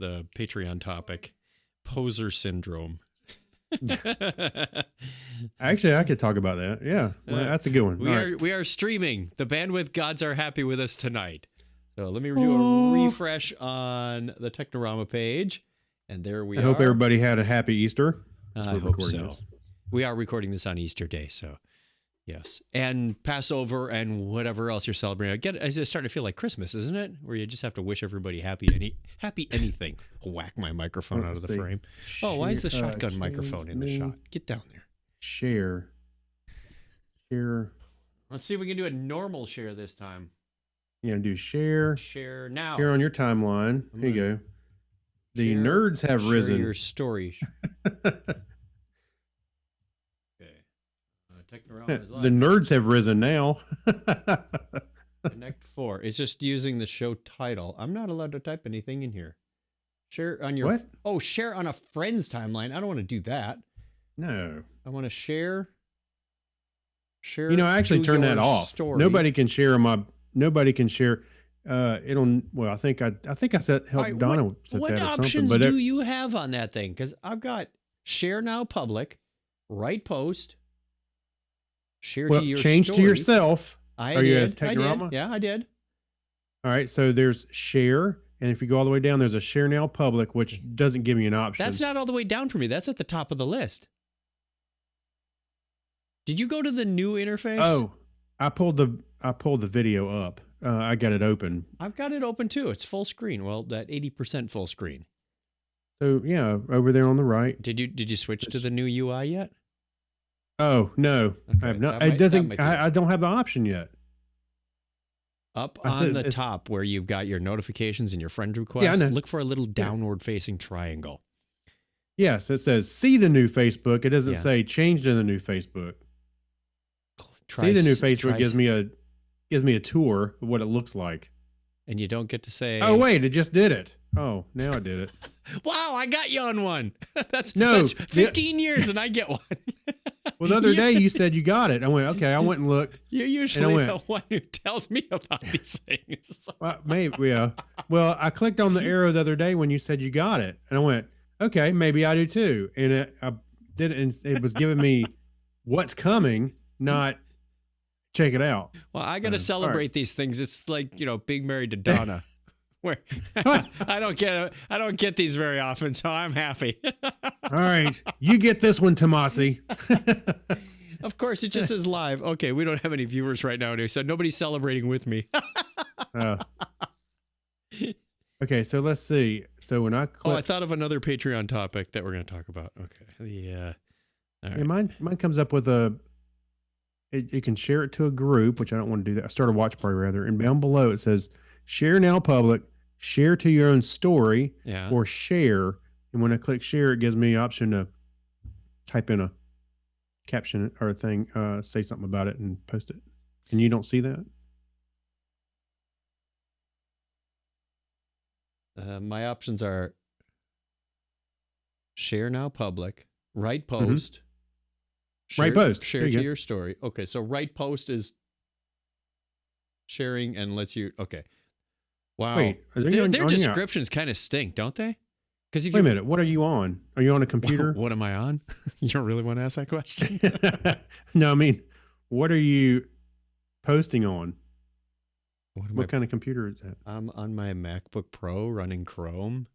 the Patreon topic, poser syndrome. Actually, I could talk about that. Yeah, well, that's a good one. We are streaming. The bandwidth gods are happy with us tonight. So let me do a refresh on the Technorama page, and there we are. I hope everybody had a happy Easter. I hope so. We are recording this on Easter Day, so yes, and Passover and whatever else you're celebrating. It's just starting to feel like Christmas, isn't it? Where you just have to wish everybody happy anything. Whack my microphone out of the frame. Oh, why is the shotgun microphone in the shot? Get down there. Share. Let's see if we can do a normal share this time. Yeah, do share. Share now. Share on your timeline. Here you go. The nerds have risen. Share your story. Technorama is live. The nerds have risen now. Connect 4. It's just using the show title. I'm not allowed to type anything in here. Share on your... What? Oh, share on a friend's timeline. I don't want to do that. No. I want to share... You know, I actually turned that off. Story. Nobody can share my... Nobody can share... It'll... Well, I think I said... Help Donna set what that or options something, do you have on that thing? Because I've got share now public, write post... Share to your change story. To yourself. I Are did. You as Technorama? I did. Yeah, I did. All right, so there's share, and if you go all the way down, there's a share now public, which doesn't give you an option. That's not all the way down for me. That's at the top of the list. Did you go to the new interface? Oh, I pulled the video up. I got it open. I've got it open too. It's full screen. Well, that 80% full screen. So yeah, over there on the right. Did you switch to the new UI yet? Oh no, okay. I have not. It doesn't. I don't have the option yet. Up on the top where you've got your notifications and your friend requests, look for a little downward-facing triangle. Yes, it says "See the new Facebook." It doesn't say "Change to the new Facebook." See the new Facebook gives me a tour of what it looks like. And you don't get to say... Oh wait, it just did it. Oh, now I did it. Wow, I got you on one. That's 15 years and I get one. Well, the other day you said you got it. I went, okay. I went and looked. You're usually the one who tells me about these things. Well, maybe, yeah. Well, I clicked on the arrow the other day when you said you got it. And I went, okay, maybe I do too. And I did it, and it was giving me what's coming, not check it out. Well, I got to celebrate these things. It's like, being married to Donna. Where I don't get these very often, so I'm happy. All right, you get this one, Tomasi. Of course, it just says live. Okay, we don't have any viewers right now, so nobody's celebrating with me. Okay, so let's see. So when I click, I thought of another Patreon topic that we're going to talk about. Okay, all right. Yeah, mine comes up with you can share it to a group, which I don't want to do that. I start a watch party rather, and down below it says share now public. Share to your own story, or share. And when I click share, it gives me the option to type in a caption or a thing, say something about it and post it. And you don't see that? My options are share now public, write post, write post, share to your story. Okay, so write post is sharing and lets you, okay. Wow. Wait, their descriptions kind of stink, don't they? Because wait a minute, what are you on? Are you on a computer? What am I on? You don't really want to ask that question? No, I mean, what are you posting on? What kind of computer is that? I'm on my MacBook Pro running Chrome.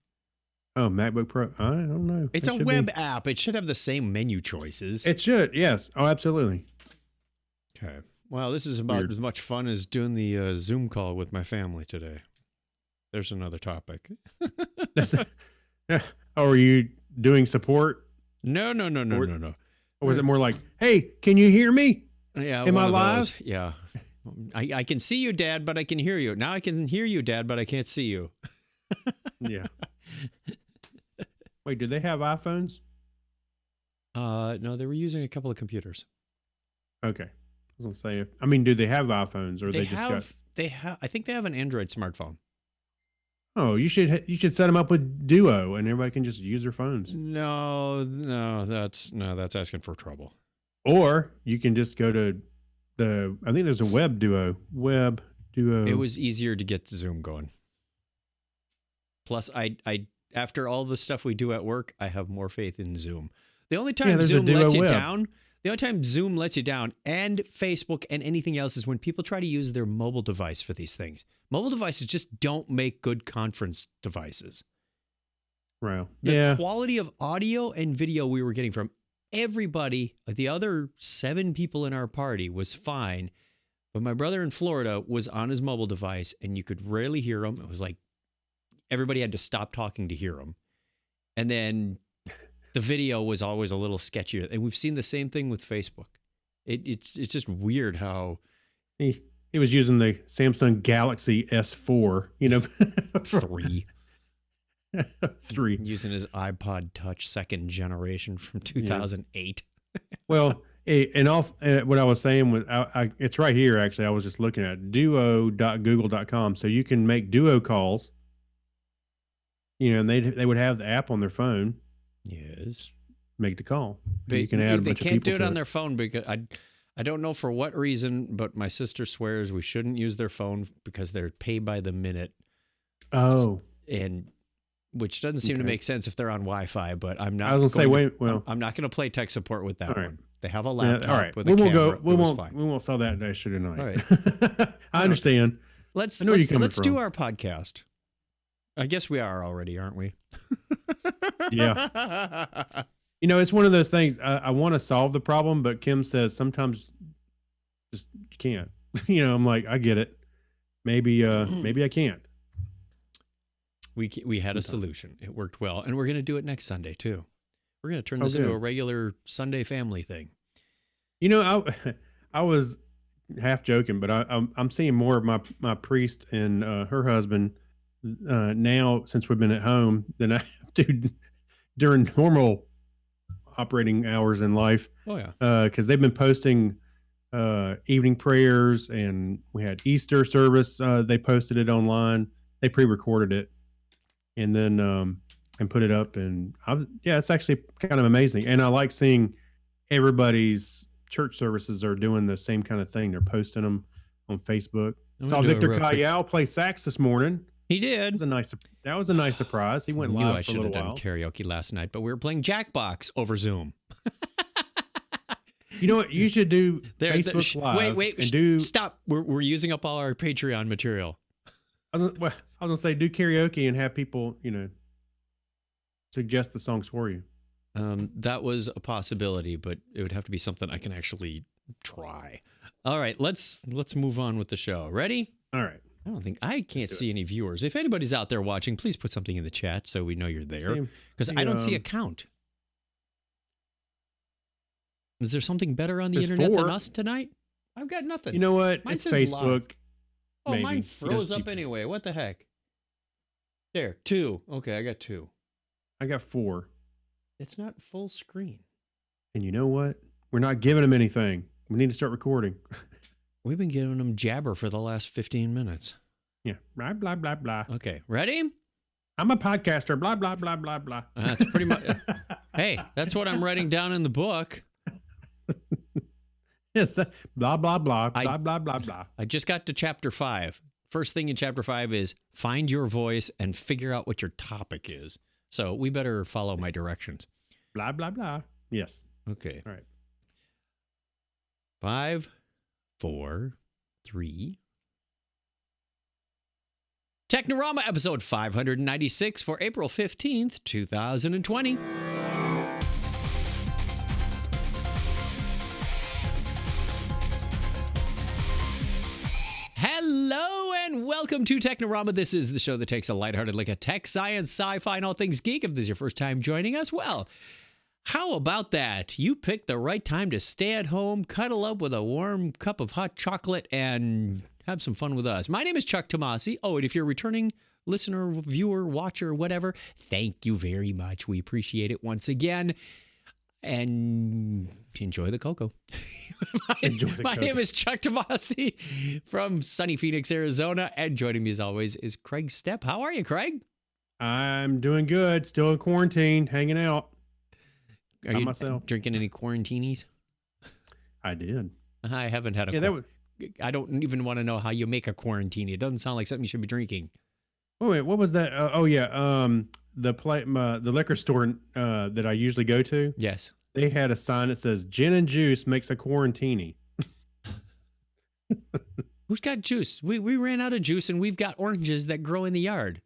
Oh, MacBook Pro. I don't know. It's a web app. It should have the same menu choices. It should, yes. Oh, absolutely. Okay. Well, this is about as much fun as doing the Zoom call with my family today. There's another topic. Oh, are you doing support? No. Or was it more like, hey, can you hear me? Yeah. Am I live? Those. Yeah. I can see you, Dad, but I can hear you. Now I can hear you, Dad, but I can't see you. Yeah. Wait, do they have iPhones? No, they were using a couple of computers. Okay. I was going to say, do they have iPhones or I think they have an Android smartphone. Oh, you should set them up with Duo, and everybody can just use their phones. No, that's asking for trouble. Or you can just go to I think there's a Web Duo. It was easier to get Zoom going. Plus, I after all the stuff we do at work, I have more faith in Zoom. The only Yeah, time there's a Zoom duo lets you web. down, the only time Zoom lets you down, and Facebook and anything else is when people try to use their mobile device for these things. Mobile devices just don't make good conference devices. Right. The quality of audio and video we were getting from everybody, the other 7 people in our party, was fine. But my brother in Florida was on his mobile device, and you could rarely hear him. It was like everybody had to stop talking to hear him. And then the video was always a little sketchier. And we've seen the same thing with Facebook. It's just weird how... He was using the Samsung Galaxy S4, 3. 3. Using his iPod Touch 2nd generation from 2008. Well, what I was saying was, it's right here, actually. I was just looking at duo.google.com. So you can make duo calls, and they would have the app on their phone. Yes. Make the call. But you can add a bunch of people. They can't do it on their phone because I don't know for what reason, but my sister swears we shouldn't use their phone because they're paid by the minute. Oh. Which doesn't seem to make sense if they're on Wi-Fi, but I'm not. I was going to say, I'm not going to play tech support with that one. Right. They have a laptop all right. with a camera. We won't sell that issue tonight. All right. I understand. Let's do our podcast. I guess we are already, aren't we? Yeah. It's one of those things. I want to solve the problem, but Kim says sometimes just you can't. I'm like, I get it. Maybe I can't. We had a solution. It worked well, and we're going to do it next Sunday too. We're going to turn this into a regular Sunday family thing. I was half joking, but I'm seeing more of my priest and her husband now since we've been at home than I do during normal operating hours in life. Oh yeah, because they've been posting evening prayers, and we had Easter service. They posted it online. They pre-recorded it, and then and put it up. And it's actually kind of amazing. And I like seeing everybody's church services are doing the same kind of thing. They're posting them on Facebook. Saw Victor Kayal play sax this morning. He did. That was a nice surprise. He went live for a little while. I should have done karaoke last night, but we were playing Jackbox over Zoom. You know what? You should do Facebook Live. Wait, stop. We're using up all our Patreon material. I was gonna say do karaoke and have people, suggest the songs for you. That was a possibility, but it would have to be something I can actually try. All right, let's move on with the show. Ready? All right. I can't see any viewers. If anybody's out there watching, please put something in the chat so we know you're there. Because I don't see a count. Is there something better on the internet than us tonight? I've got nothing. You know what? It's Facebook. Live. Oh, maybe. Mine froze up anyway. What the heck? There, 2. Okay, I got 2. I got 4. It's not full screen. And you know what? We're not giving them anything. We need to start recording. We've been giving them jabber for the last 15 minutes. Yeah. Blah, blah, blah, blah. Okay. Ready? I'm a podcaster. Blah, blah, blah, blah, blah. That's pretty much... Hey, that's what I'm writing down in the book. Yes. Blah, blah, blah. Blah, blah, blah, blah. I just got to chapter 5. First thing in chapter 5 is find your voice and figure out what your topic is. So we better follow my directions. Blah, blah, blah. Yes. Okay. All right. 5, 4, 3. Technorama episode 596 for April 15th, 2020. Hello and welcome to Technorama. This is the show that takes a lighthearted look at tech, science, sci-fi, and all things geek. If this is your first time joining us, well, how about that? You picked the right time to stay at home, cuddle up with a warm cup of hot chocolate, and have some fun with us. My name is Chuck Tomasi. Oh, and if you're a returning listener, viewer, watcher, whatever, thank you very much. We appreciate it once again. And enjoy the cocoa. My name is Chuck Tomasi from sunny Phoenix, Arizona. And joining me as always is Craig Stepp. How are you, Craig? I'm doing good. Still in quarantine, hanging out. Are you drinking any quarantinis? I did. I haven't had I don't even want to know how you make a quarantini. It doesn't sound like something you should be drinking. Oh, wait, what was that? the liquor store that I usually go to. Yes. They had a sign that says "Gin and juice makes a quarantini." Who's got juice? We ran out of juice, and we've got oranges that grow in the yard.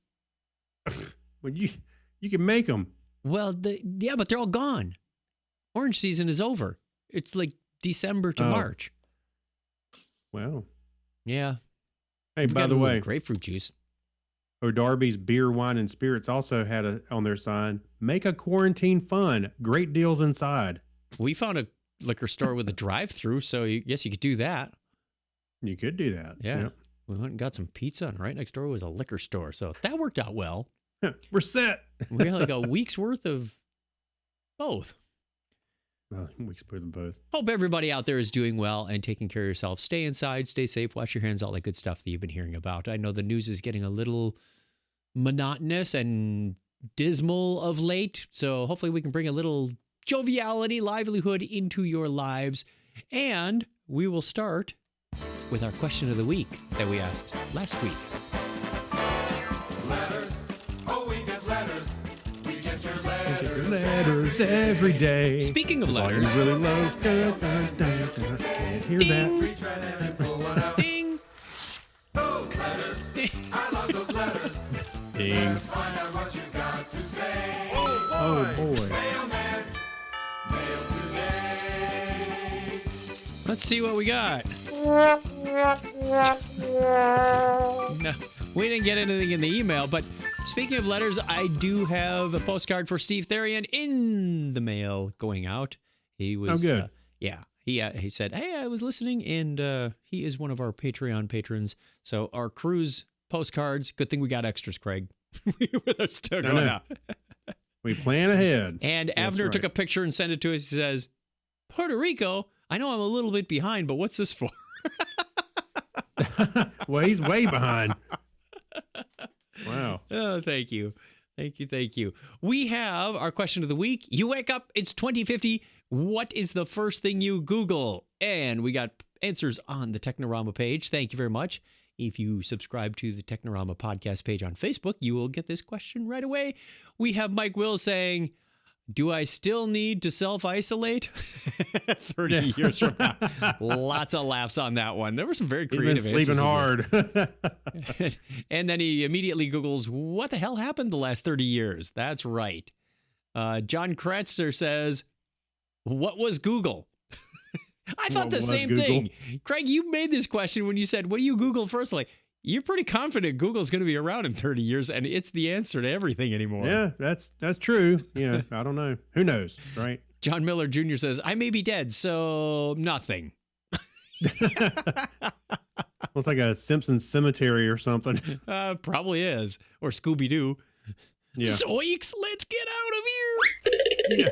Well, you can make them. Well, yeah, but they're all gone. Orange season is over. It's like December to March. Well, yeah. Hey, by the way, grapefruit juice. O'Darby's Beer, Wine, and Spirits also had on their sign, "Make a quarantine fun. Great deals inside." We found a liquor store with a drive-through, so yes, you could do that. You could do that. Yeah. Yep. We went and got some pizza, and right next door was a liquor store, so that worked out well. We're set. We had like a week's worth of both. Weeks worth of both. Hope everybody out there is doing well and taking care of yourself. Stay inside, stay safe, wash your hands, all that good stuff that you've been hearing about. I know the news is getting a little monotonous and dismal of late, so hopefully we can bring a little joviality, livelihood into your lives. And we will start with our question of the week that we asked last week. Letters. Oh, we get letters. We get your letters. Letters every day. Speaking of letters. Really low. Can't hear Ding. that. Ding. Those letters. Ding. I love those letters. Ding. Let's find out what you got to say. Oh, boy. Mailman. Mail today. Let's see what we got. No, we didn't get anything in the email, but speaking of letters, I do have a postcard for Steve Therian in the mail going out. He was, oh, good. Yeah, he said, "Hey, I was listening," and he is one of our Patreon patrons. So our cruise postcards. Good thing we got extras, Craig. They're still going out. We plan ahead. And Avner took a picture and sent it to us. He says, "Puerto Rico. I know I'm a little bit behind, but what's this for?" Well, he's way behind. Wow. Oh, thank you. Thank you. We have our question of the week. You wake up, it's 2050. What is the first thing you Google? And we got answers on the Technorama page. Thank you very much. If you subscribe to the Technorama podcast page on Facebook, you will get this question right away. We have Mike Will saying, "Do I still need to self-isolate?" 30 years from now. Lots of laughs on that one. There were some very creative answers. Sleeping hard. And then he immediately Googles, "What the hell happened the last 30 years?" That's right. John Kretzer says, "What was Google?" I thought the same thing. Craig, you made this question when you said, "What do you Google first?" Like, you're pretty confident Google's going to be around in 30 years, and it's the answer to everything anymore. Yeah, that's true. Yeah, I don't know. Who knows, right? John Miller Jr. says, "I may be dead, so nothing." Looks like a Simpsons cemetery or something. Probably is. Or Scooby-Doo. Yeah. Zoinks, let's get out of here.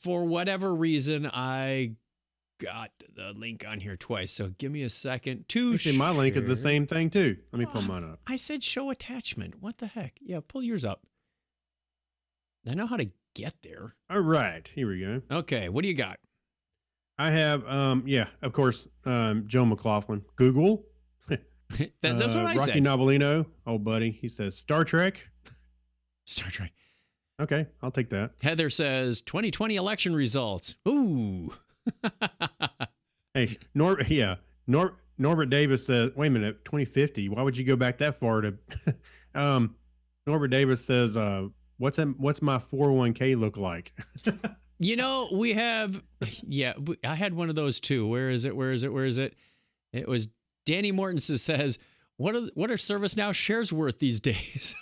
For whatever reason, I got the link on here twice, so give me a second to Actually, my link is the same thing too. Let me pull mine up. I said show attachment. What the heck? Yeah, pull yours up. I know how to get there. All right, here we go. Okay, what do you got? I have, of course, Joe McLaughlin. Google. That's what I Rocky said. Novelino, old buddy. He says Star Trek. Star Trek. Okay, I'll take that. Heather says 2020 election results. Ooh. Hey, Norbert Davis says, wait a minute, 2050. Why would you go back that far to Norbert Davis says, what's my 401k look like? We have, I had one of those too. Where is it? It was Danny Morton says, what are ServiceNow shares worth these days?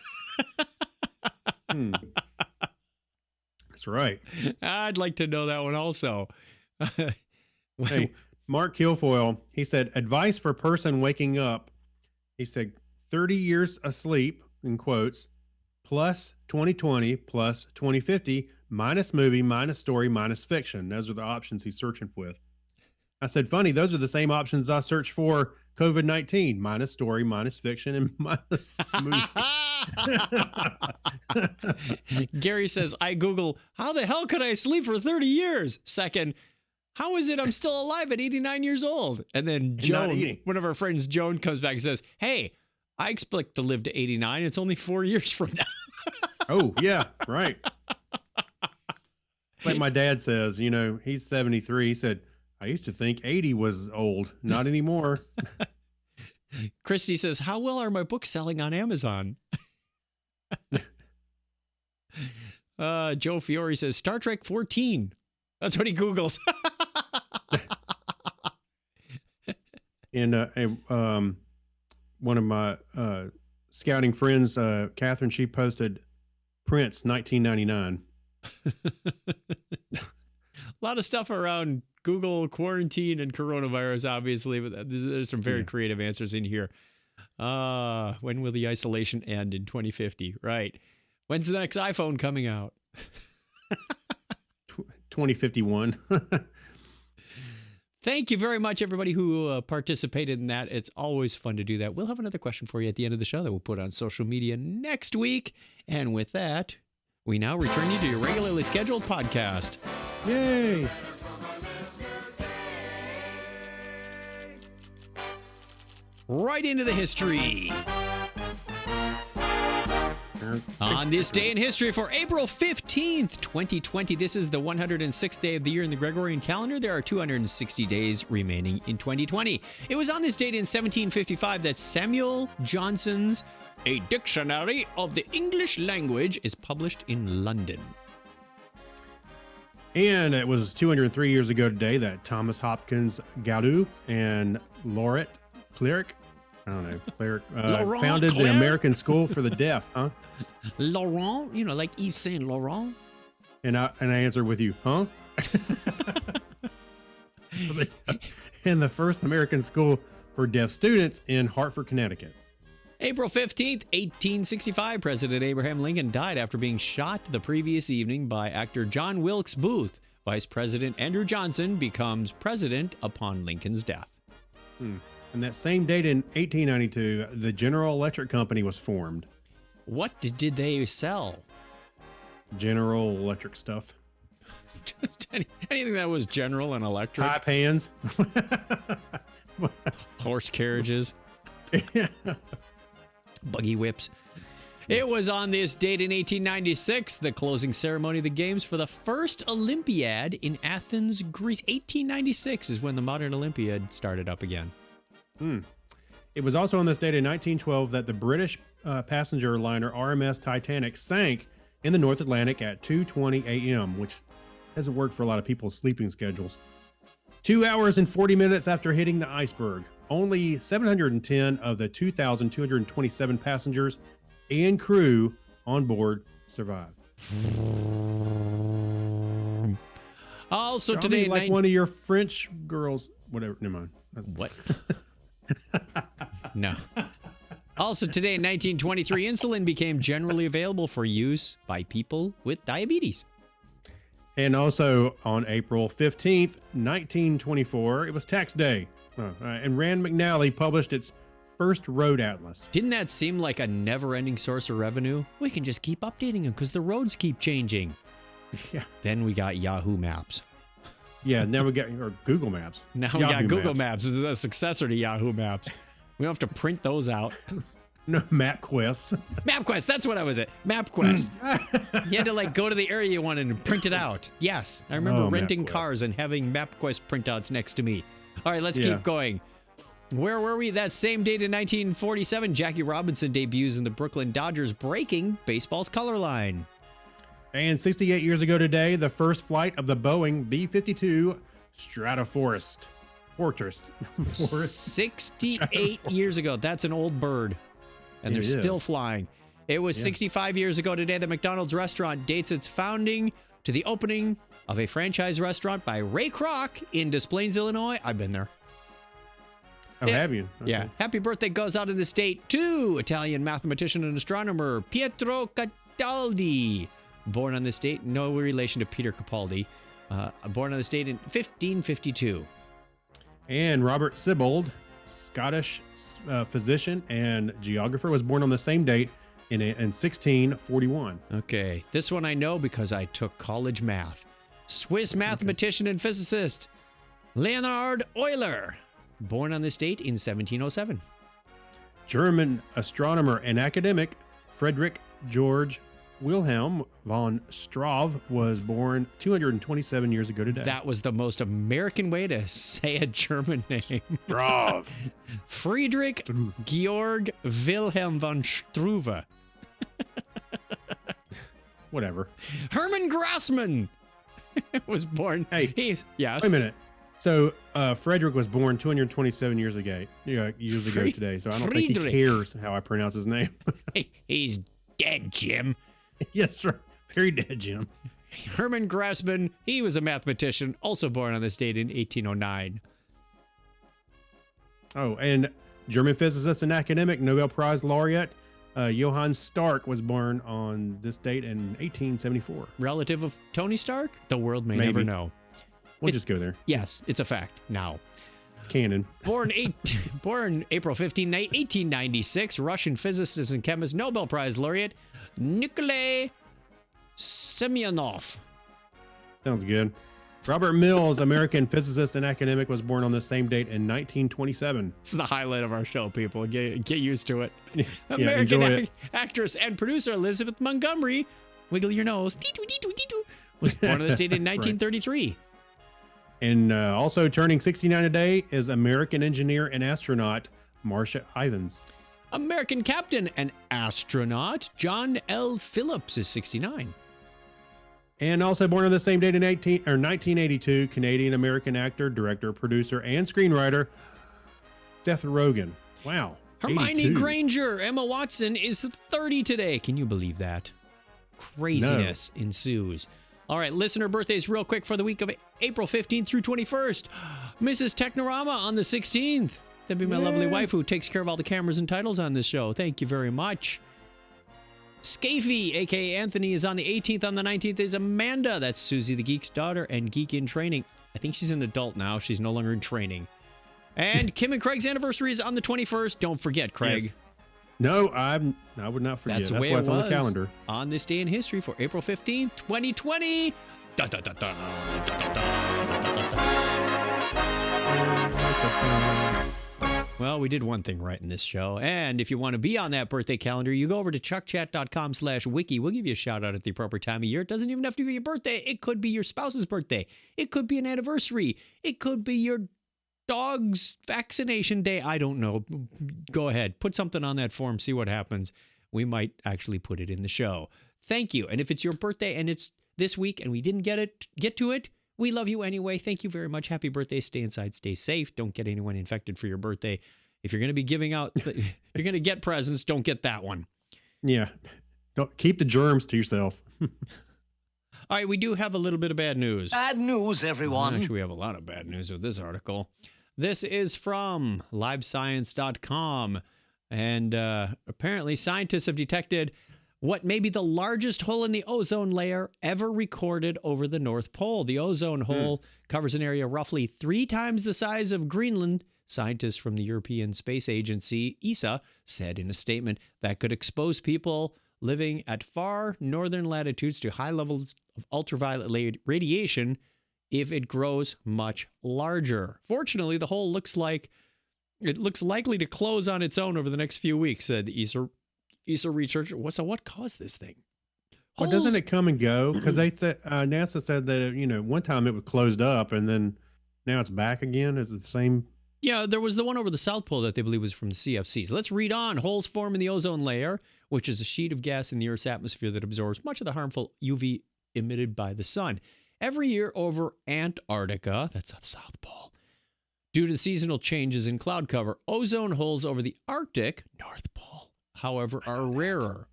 That's right. I'd like to know that one also. Hey, Mark Kilfoyle, he said, advice for person waking up. He said, 30 years asleep, in quotes, plus 2020, plus 2050, minus movie, minus story, minus fiction. Those are the options he's searching with. I said, funny, those are the same options I searched for COVID-19, minus story, minus fiction, and minus movie. Gary says, I Google, how the hell could I sleep for 30 years? Second, how is it I'm still alive at 89 years old? And then Joan, one of our friends, Joan, comes back and says, hey, I expect to live to 89. It's only 4 years from now. Oh, yeah, right. Like my dad says, he's 73. He said, I used to think 80 was old. Not anymore. Christy says, how well are my books selling on Amazon? Joe Fiore says, Star Trek 14. That's what he Googles. And one of my scouting friends, Catherine, she posted Prince 1999. A lot of stuff around Google quarantine and coronavirus, obviously, but there's some very creative answers in here. When will the isolation end in 2050? Right. When's the next iPhone coming out? 2051. Thank you very much, everybody who participated in that. It's always fun to do that. We'll have another question for you at the end of the show that we'll put on social media next week. And with that, we now return you to your regularly scheduled podcast. Yay! Right into the history. On this day in history for April 15th, 2020, this is the 106th day of the year in the Gregorian calendar. There are 260 days remaining in 2020. It was on this date in 1755 that Samuel Johnson's A Dictionary of the English Language is published in London. And it was 203 years ago today that Thomas Hopkins Gadow and Laurent Cleric, founded the American School for the Deaf, huh? Laurent, like Yves Saint Laurent. And I answered with you, huh? And the first American school for deaf students in Hartford, Connecticut. April 15th, 1865, President Abraham Lincoln died after being shot the previous evening by actor John Wilkes Booth. Vice President Andrew Johnson becomes president upon Lincoln's death. And that same date in 1892, the General Electric Company was formed. What did they sell? General Electric stuff. Anything that was general and electric. Pie pans. Horse carriages. Buggy whips. It was on this date in 1896, the closing ceremony of the games for the first Olympiad in Athens, Greece. 1896 is when the modern Olympiad started up again. It was also on this date in 1912 that the British passenger liner RMS Titanic sank in the North Atlantic at 2:20 a.m., which hasn't worked for a lot of people's sleeping schedules. 2 hours and 40 minutes after hitting the iceberg, only 710 of the 2,227 passengers and crew on board survived. Also today, one of your French girls, whatever. Never mind. What? No. Also today in 1923, insulin became generally available for use by people with diabetes. And also on April 15th, 1924, it was tax day. And Rand McNally published its first road atlas. Didn't that seem like a never-ending source of revenue? We can just keep updating them because the roads keep changing. Yeah. Then we got Yahoo Maps. Yeah, now we got Google Maps. Now we got Google Maps. This is a successor to Yahoo Maps. We don't have to print those out. No, MapQuest. MapQuest, that's what I was at. MapQuest. You had to go to the area you wanted and print it out. Yes, I remember renting cars and having MapQuest printouts next to me. All right, let's keep going. Where were we? That same date in 1947, Jackie Robinson debuts in the Brooklyn Dodgers, breaking baseball's color line. And 68 years ago today, the first flight of the Boeing B-52 Stratofortress. 68 years ago. That's an old bird. And they're still flying. It was 65 years ago today that McDonald's restaurant dates its founding to the opening of a franchise restaurant by Ray Kroc in Des Plaines, Illinois. I've been there. Oh, have you? Okay. Yeah. Happy birthday goes out in the state to Italian mathematician and astronomer Pietro Cataldi. Born on this date, no relation to Peter Capaldi. Born on this date in 1552. And Robert Sibbald, Scottish physician and geographer, was born on the same date in 1641. Okay, this one I know because I took college math. Swiss mathematician and physicist Leonhard Euler, born on this date in 1707. German astronomer and academic Friedrich Georg Wilhelm von Struve was born 227 years ago today. That was the most American way to say a German name. Struve. Friedrich Georg Wilhelm von Struve. Whatever. Hermann Grassmann was born. Hey, yes. Wait a minute. So Frederick was born 227 years ago today. So I don't think he cares how I pronounce his name. He's dead, Jim. Yes, sir. Very dead, Jim. Hermann Grassmann, he was a mathematician, also born on this date in 1809. Oh, and German physicist and academic, Nobel Prize laureate Johann Stark was born on this date in 1874. Relative of Tony Stark? The world may never know. We'll just go there. Yes, it's a fact now. Canon. Born April 15, 1896, Russian physicist and chemist, Nobel Prize laureate Nikolai Semyonov. Sounds good. Robert Mills, American physicist and academic, was born on the same date in 1927. This is the highlight of our show, people. Get used to it. Yeah, American actress and producer Elizabeth Montgomery, wiggle your nose, was born on this date in 1933. Right. And also turning 69 today is American engineer and astronaut Marcia Ivins. American captain and astronaut John L. Phillips is 69. And also born on the same date in 1982, Canadian-American actor, director, producer, and screenwriter Seth Rogen. Wow. Hermione 82. Granger, Emma Watson is 30 today. Can you believe that? Craziness ensues. All right, listener birthdays real quick for the week of April 15th through 21st. Mrs. Technorama on the 16th. That'd be my lovely wife who takes care of all the cameras and titles on this show. Thank you very much. Scafey, a.k.a. Anthony, is on the 18th. On the 19th is Amanda. That's Susie the Geek's daughter and Geek in Training. I think she's an adult now. She's no longer in training. And Kim and Craig's anniversary is on the 21st. Don't forget, Craig. Yes. No, I would not forget. That's why it's on the calendar. On this day in history for April 15th, 2020. Dun, dun, dun, dun. Well, we did one thing right in this show. And if you want to be on that birthday calendar, you go over to chuckchat.com/wiki. We'll give you a shout out at the appropriate time of year. It doesn't even have to be your birthday. It could be your spouse's birthday. It could be an anniversary. It could be your dog's vaccination day. I don't know. Go ahead. Put something on that form. See what happens. We might actually put it in the show. Thank you. And if it's your birthday and it's this week and we didn't get to it, we love you anyway. Thank you very much. Happy birthday. Stay inside. Stay safe. Don't get anyone infected for your birthday. If you're going to be giving out, if you're going to get presents, don't get that one. Yeah. Don't keep the germs to yourself. All right. We do have a little bit of bad news. Bad news, everyone. Actually, we have a lot of bad news with this article. This is from livescience.com. And apparently scientists have detected what may be the largest hole in the ozone layer ever recorded over the North Pole. The ozone hole covers an area roughly 3 times the size of Greenland. Scientists from the European Space Agency, ESA, said in a statement that could expose people living at far northern latitudes to high levels of ultraviolet radiation if it grows much larger. Fortunately, the hole looks likely to close on its own over the next few weeks, said ESA researcher. So what caused this thing? Well, doesn't it come and go? Because they said NASA said that one time it was closed up and then now it's back again. Is it the same? Yeah, there was the one over the South Pole that they believe was from the CFC. So let's read on. Holes form in the ozone layer, which is a sheet of gas in the Earth's atmosphere that absorbs much of the harmful UV emitted by the sun. Every year over Antarctica, that's the South Pole, due to the seasonal changes in cloud cover, ozone holes over the Arctic, North Pole, however, are rarer.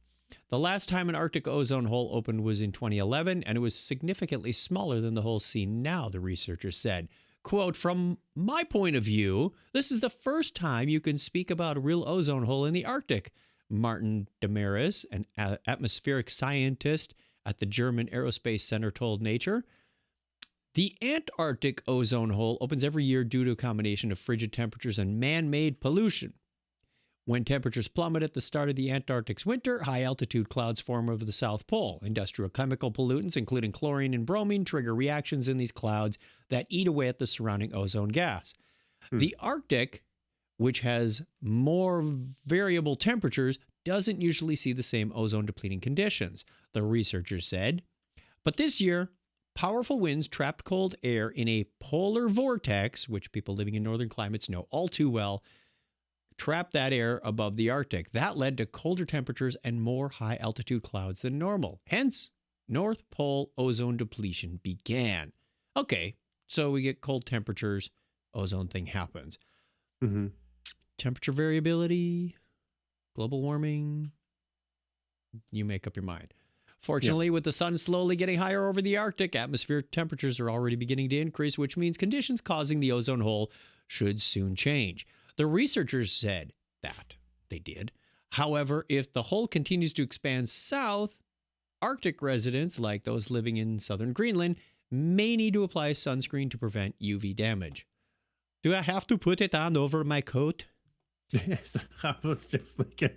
The last time an Arctic ozone hole opened was in 2011, and it was significantly smaller than the hole seen now, the researchers said. Quote, from my point of view, this is the first time you can speak about a real ozone hole in the Arctic. Martin Damaris, an atmospheric scientist at the German Aerospace Center, told Nature. The Antarctic ozone hole opens every year due to a combination of frigid temperatures and man-made pollution. When temperatures plummet at the start of the Antarctic's winter, high-altitude clouds form over the South Pole. Industrial chemical pollutants, including chlorine and bromine, trigger reactions in these clouds that eat away at the surrounding ozone gas. The Arctic, which has more variable temperatures, doesn't usually see the same ozone depleting conditions, the researchers said. But this year, powerful winds trapped cold air in a polar vortex, which people living in northern climates know all too well, trapped that air above the Arctic. That led to colder temperatures and more high altitude clouds than normal. Hence, North Pole ozone depletion began. Okay, so we get cold temperatures, ozone thing happens. Mm-hmm. Temperature variability, global warming, you make up your mind. Fortunately, with the sun slowly getting higher over the Arctic, atmospheric temperatures are already beginning to increase, which means conditions causing the ozone hole should soon change. The researchers said that they did. However, if the hole continues to expand south, Arctic residents, like those living in southern Greenland, may need to apply sunscreen to prevent UV damage. Do I have to put it on over my coat? Yes, I was just thinking, how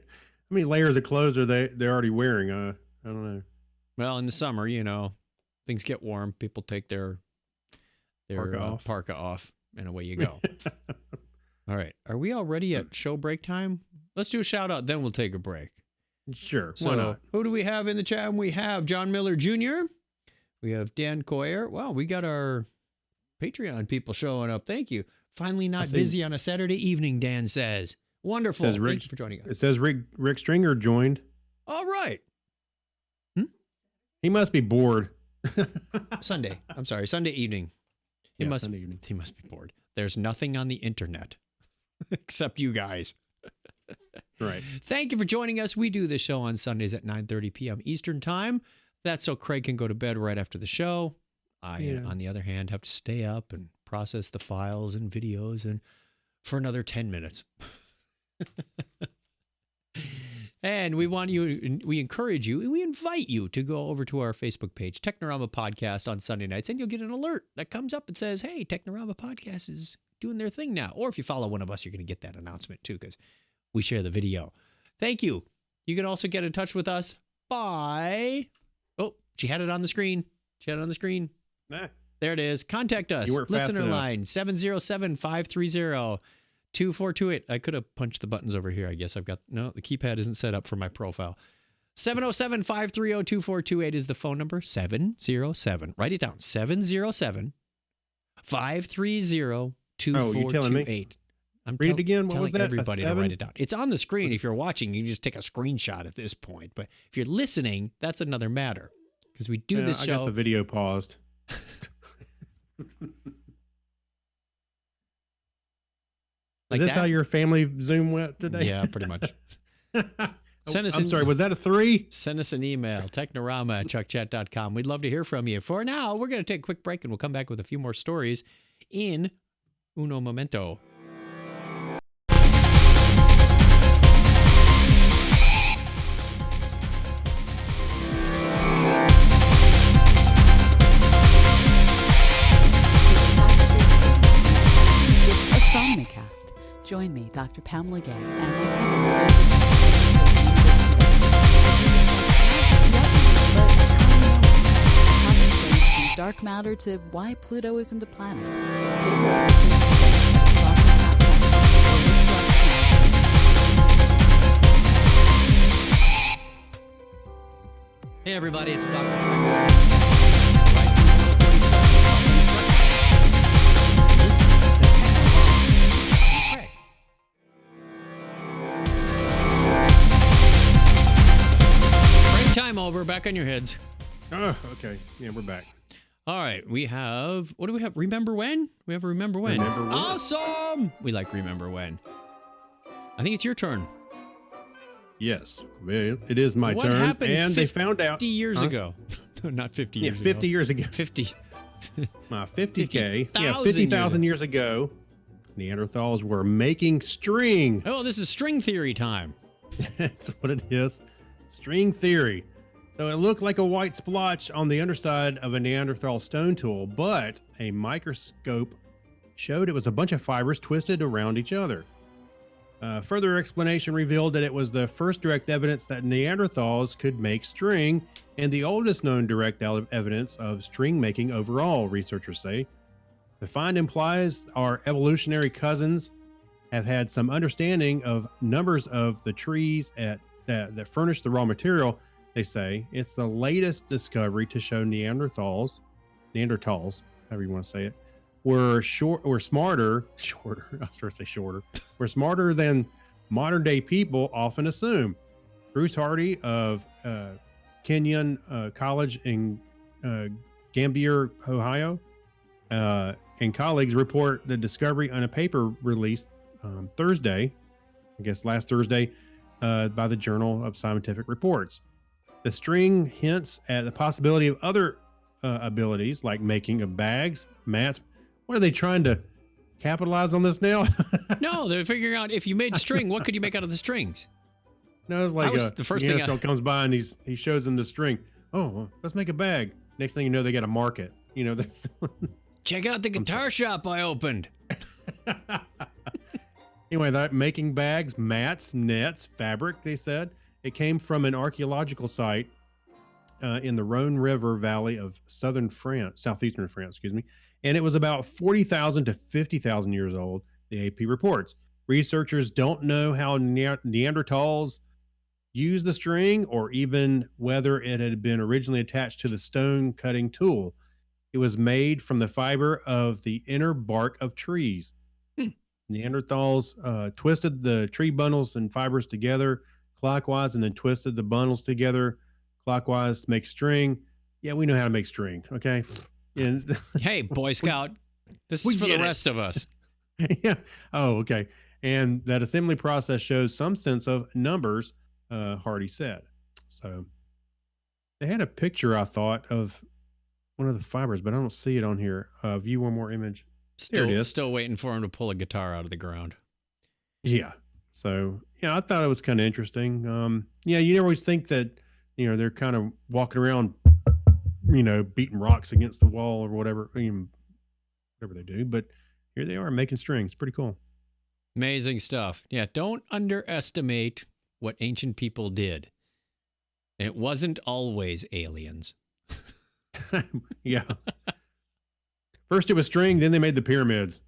many layers of clothes are they're already wearing? I don't know. Well, in the summer, things get warm. People take their parka off, and away you go. All right. Are we already at show break time? Let's do a shout out, then we'll take a break. Sure. So, Why not? who do we have in the chat? We have John Miller Jr. We have Dan Coyer. Wow, we got our Patreon people showing up. Thank you. Finally not busy on a Saturday evening, Dan says. Wonderful. Thanks for joining us. It says Rick Stringer joined. All right. He must be bored. Sunday evening. He must be bored. There's nothing on the internet except you guys. Right. Thank you for joining us. We do this show on Sundays at 9:30 p.m. Eastern Time. That's so Craig can go to bed right after the show. I, on the other hand, have to stay up and process the files and videos and for another 10 minutes. And we encourage you, and we invite you to go over to our Facebook page, Technorama Podcast on Sunday nights, and you'll get an alert that comes up and says, hey, Technorama Podcast is doing their thing now. Or if you follow one of us, you're going to get that announcement too, because we share the video. Thank you. You can also get in touch with us by... Oh, she had it on the screen. Nah. There it is. Contact us. Listener line, 707-530-2428. I could have punched the buttons over here. I guess the keypad isn't set up for my profile. 707-530-2428 is the phone number. 707. Write it down. 707-530-2428. Oh, you telling me? Read it again. What was that? Everybody to write it down. It's on the screen. If you're watching, you can just take a screenshot at this point. But if you're listening, that's another matter. Because we do this show. I got the video paused. Is this how your family Zoom went today? Yeah, pretty much. I'm sorry, was that a 3? Send us an email, technorama@chuckchat.com. We'd love to hear from you. For now, we're going to take a quick break, and we'll come back with a few more stories in uno momento. Join me, Dr. Pamela Gay, and my dark matter to why Pluto isn't a planet. Hey everybody, it's Dr. Time over. Back on your heads. Oh, okay. Yeah, we're back. All right. We have... What do we have? Remember When? We have Remember When. Remember When. Awesome! We like Remember When. I think it's your turn. Yes. Well, it is my what turn. Happened and they found out... 50 years ago. No, not 50 years ago. 50 years ago. 50. 50K. Yeah, 50,000 years ago, Neanderthals were making string. Oh, this is string theory time. That's what it is. String theory. So it looked like a white splotch on the underside of a Neanderthal stone tool, but a microscope showed it was a bunch of fibers twisted around each other. Further explanation revealed that it was the first direct evidence that Neanderthals could make string and the oldest known direct evidence of string making overall, researchers say. The find implies our evolutionary cousins have had some understanding of numbers of the trees that furnish the raw material. They say it's the latest discovery to show Neanderthals, however you want to say it, were smarter. I was trying to say shorter. Were smarter than modern day people often assume. Bruce Hardy of Kenyon College in Gambier, Ohio, and colleagues report the discovery on a paper released Thursday, I guess last Thursday, by the Journal of Scientific Reports. The string hints at the possibility of other abilities like making of bags, mats. What are they trying to capitalize on this now? No, they're figuring out if you made string, what could you make out of the strings? No, it's like the first thing comes by and he shows them the string. Oh, well, let's make a bag. Next thing you know, they got a market. Check out the guitar shop I opened. Anyway, that making bags, mats, nets, fabric, they said. It came from an archaeological site in the Rhone River Valley of southeastern France, and it was about 40,000 to 50,000 years old, the AP reports. Researchers don't know how Neanderthals used the string or even whether it had been originally attached to the stone cutting tool. It was made from the fiber of the inner bark of trees. Neanderthals twisted the tree bundles and fibers together clockwise and then twisted the bundles together clockwise to make string. Yeah, we know how to make string, okay? And hey, Boy Scout, this is for the rest of us. Yeah. Oh, okay. And that assembly process shows some sense of numbers, Hardy said. So they had a picture, I thought, of one of the fibers, but I don't see it on here. View one more image. There it is. Still waiting for him to pull a guitar out of the ground. Yeah. So, yeah, I thought it was kind of interesting. Yeah, you never always think that, they're kind of walking around, beating rocks against the wall or whatever, whatever they do. But here they are making strings. Pretty cool. Amazing stuff. Yeah, don't underestimate what ancient people did. And it wasn't always aliens. Yeah. First it was string, then they made the pyramids.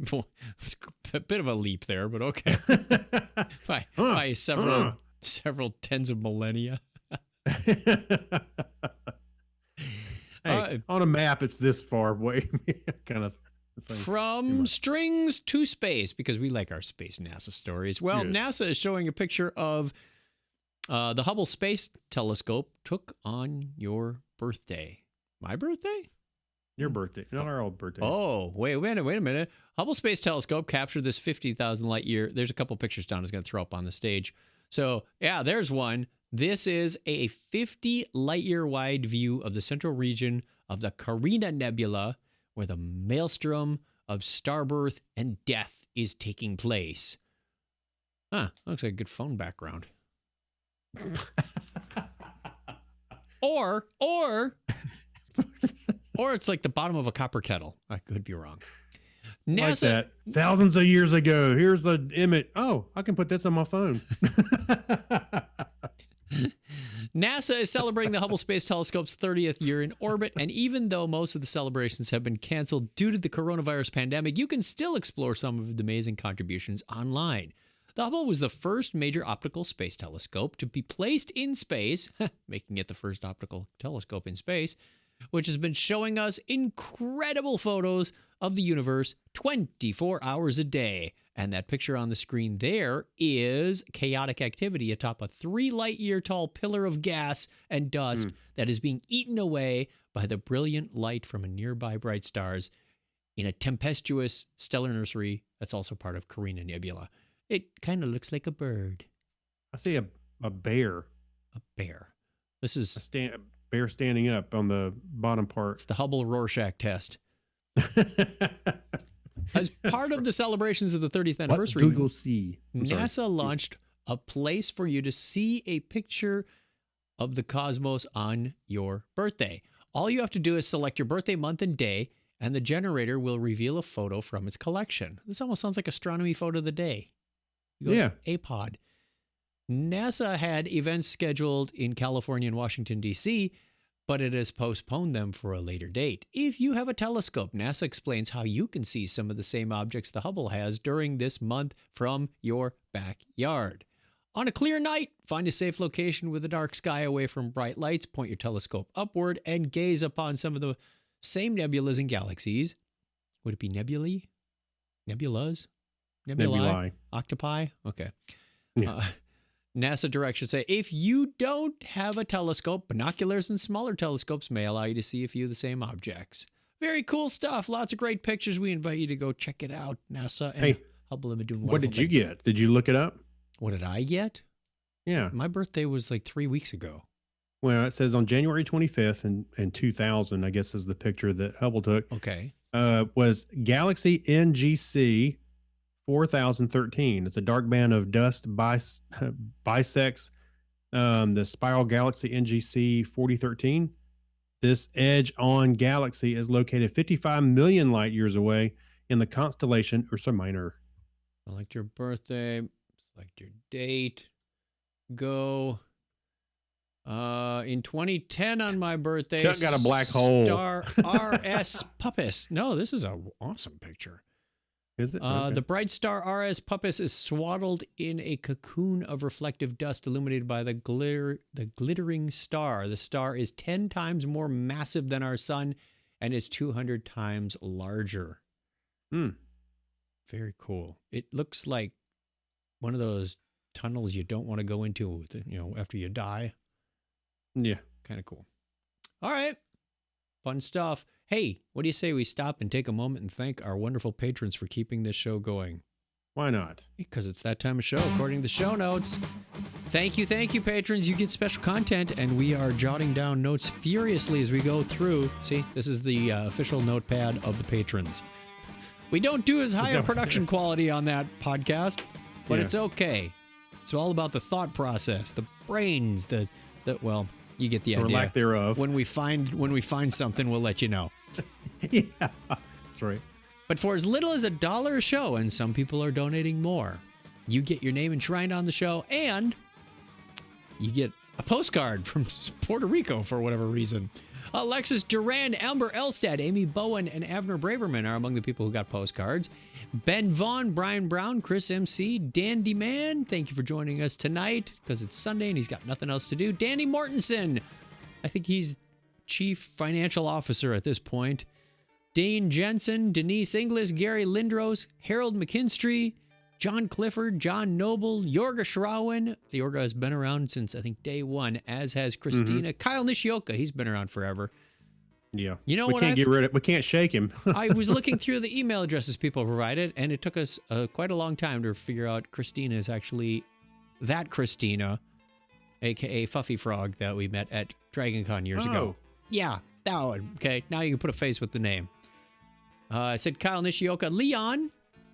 It's a bit of a leap there, but okay. by several tens of millennia. Hey, on a map, it's this far away, kind of thing. From strings to space, because we like our space NASA stories. Well, yes. NASA is showing a picture of the Hubble Space Telescope took on your birthday. My birthday? Your birthday, not our old birthday. Oh, wait a minute. Hubble Space Telescope captured this 50,000 light year. There's a couple pictures Don is going to throw up on the stage. So, yeah, there's one. This is a 50 light year wide view of the central region of the Carina Nebula, where the maelstrom of starbirth and death is taking place. Huh, looks like a good phone background. Or it's like the bottom of a copper kettle. I could be wrong. NASA, like that. Thousands of years ago. Here's the image. Oh, I can put this on my phone. NASA is celebrating the Hubble Space Telescope's 30th year in orbit, and even though most of the celebrations have been canceled due to the coronavirus pandemic, you can still explore some of the amazing contributions online. The Hubble was the first major optical space telescope to be placed in space, making it the first optical telescope in space, which has been showing us incredible photos of the universe 24 hours a day. And that picture on the screen there is chaotic activity atop a 3 light-year tall pillar of gas and dust that is being eaten away by the brilliant light from a nearby bright stars in a tempestuous stellar nursery that's also part of Carina Nebula. It kind of looks like a bird. I see a bear. A bear. This is a bear standing up on the bottom part. It's the Hubble Rorschach test. As part of the celebrations of the 30th anniversary, what do you see? NASA launched a place for you to see a picture of the cosmos on your birthday. All you have to do is select your birthday month and day, and the generator will reveal a photo from its collection. This almost sounds like astronomy photo of the day. Yeah. APOD. NASA had events scheduled in California and Washington, D.C., but it has postponed them for a later date. If you have a telescope, NASA explains how you can see some of the same objects the Hubble has during this month from your backyard. On a clear night, find a safe location with a dark sky away from bright lights, point your telescope upward, and gaze upon some of the same nebulas and galaxies. Would it be nebulae? Nebulas? Nebulae? Octopi? Okay. Yeah. NASA directions say if you don't have a telescope, binoculars and smaller telescopes may allow you to see a few of the same objects. Very cool stuff. Lots of great pictures. We invite you to go check it out. NASA and Hubble have been doing wonderful What did you things. get? Did you look it up? What did I get? Yeah. My birthday was like 3 weeks ago. Well, it says on January 25th in 2000, I guess is the picture that Hubble took, Okay. was Galaxy NGC 4013. It's a dark band of dust bisects the spiral galaxy NGC 4013. This edge-on galaxy is located 55 million light years away in the constellation Ursa Minor. Select your birthday. Select your date. Go. In 2010 on my birthday, Chuck got a black hole. Star RS Puppis. No, this is an awesome picture. Is it? Okay. The bright star RS Puppis is swaddled in a cocoon of reflective dust illuminated by the glittering star. The star is 10 times more massive than our sun and is 200 times larger. Very cool. It looks like one of those tunnels you don't want to go into, after you die. Yeah. Kind of cool. All right. Fun stuff. Hey, what do you say we stop and take a moment and thank our wonderful patrons for keeping this show going? Why not? Because it's that time of show, according to the show notes. Thank you, patrons. You get special content, and we are jotting down notes furiously as we go through. See, this is the official notepad of the patrons. We don't do as high a production quality on that podcast, but it's okay. It's all about the thought process, the brains, well, you get the Or idea. lack thereof. When we find something, we'll let you know. Yeah, that's right. But for as little as $1 a show, and some people are donating more, you get your name enshrined on the show, and you get a postcard from Puerto Rico for whatever reason. Alexis Duran, Amber Elstad, Amy Bowen, and Avner Braverman are among the people who got postcards. Ben Vaughn, Brian Brown, Chris MC, Dandy Man, thank you for joining us tonight because it's Sunday and he's got nothing else to do. Danny Mortensen, I think he's Chief Financial Officer at this point. Dean Jensen, Denise Inglis, Gary Lindros, Harold McKinstry, John Clifford, John Noble, Yorga Shrawen. Yorga has been around since, I think, day one, as has Christina. Kyle Nishioka, he's been around forever. Yeah. You know we what? Can't get rid of. We can't shake him. I was looking through the email addresses people provided, and it took us quite a long time to figure out Christina is actually that Christina, a.k.a. Fuffy Frog that we met at DragonCon years ago. Yeah, that one. Okay, now you can put a face with the name. I said Kyle Nishioka. Leon.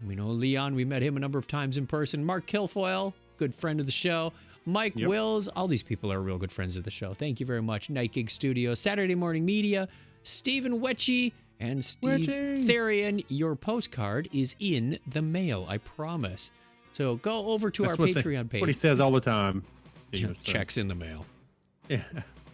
We know Leon. We met him a number of times in person. Mark Kilfoyle, good friend of the show. Mike Wills. All these people are real good friends of the show. Thank you very much. Night Gig Studios, Saturday Morning Media, Stephen Wetchy, and Steve Therian. Your postcard is in the mail, I promise. So go over to our Patreon page. That's what he says all the time. Checks in the mail. Yeah.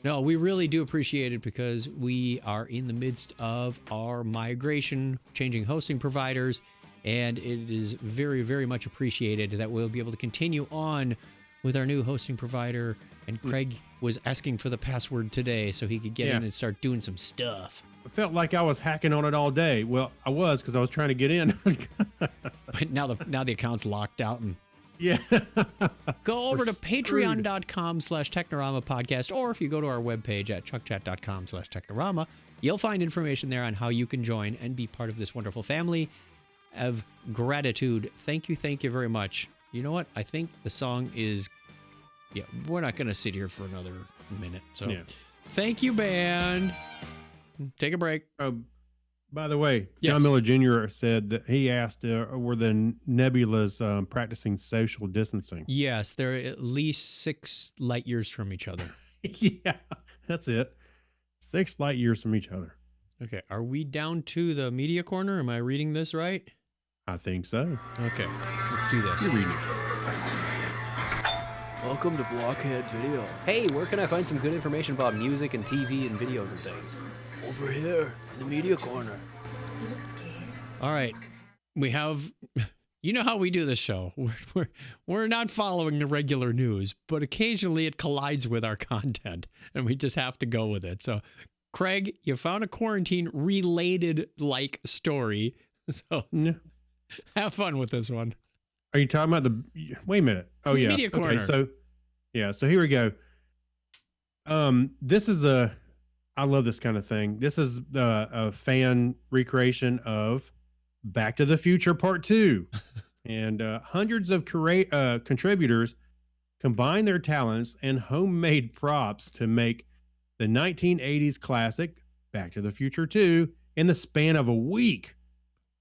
No, we really do appreciate it because we are in the midst of our migration, changing hosting providers, and it is very, very much appreciated that we'll be able to continue on with our new hosting provider. And Craig was asking for the password today so he could get in and start doing some stuff. I felt like I was hacking on it all day. Well, I was because I was trying to get in. But now the account's locked out and yeah. go over to patreon.com/Technorama podcast, or if you go to our webpage at chuckchat.com/Technorama, you'll find information there on how you can join and be part of this wonderful family of gratitude. Thank you very much. You know what? I think the song is, we're not going to sit here for another minute. So thank you, band. Take a break. By the way, John Miller Jr. said that he asked, were the nebulas practicing social distancing? Yes, they're at least 6 light years from each other. Yeah, that's it. 6 light years from each other. Okay, are we down to the media corner? Am I reading this right? I think so. Okay, let's do this. You're reading it. Welcome to Blockhead Video. Hey, where can I find some good information about music and TV and videos and things? Over here, in the media corner. All right. We have, you know how we do this show. We're not following the regular news, but occasionally it collides with our content and we just have to go with it. So, Craig, you found a quarantine related like story. So, have fun with this one. Are you talking about wait a minute. Oh, yeah. Media corner. Okay, so here we go. This is I love this kind of thing. This is a fan recreation of Back to the Future Part 2. And hundreds of contributors combine their talents and homemade props to make the 1980s classic Back to the Future 2 in the span of a week.